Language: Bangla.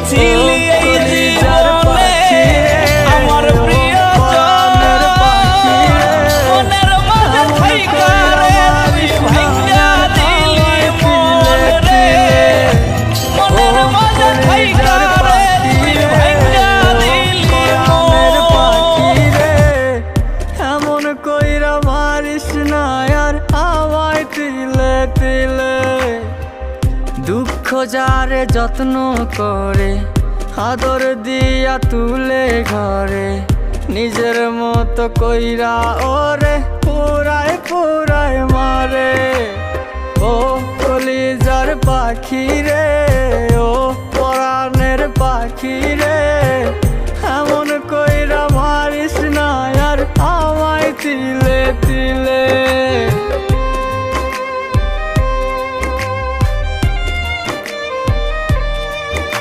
ছিলি এই জীবনে আমার প্রিয়জন মনের মাঝে থাইকা রে তুই ভাঙ্গা দিলি মন রে মনের মাঝে থাইকা রে তুই ভাঙ্গা দিলি মনের পাখি রে এমন কইরা মারিস না আর আমায় তিলে তিলে দুঃখ যারে যত্ন করে আদর দিয়া তুলে ঘরে নিজের মতো কইরা ওরে পুরাই পুরাই মারে ও কলিজার পাখি রে ও পরাণের পাখি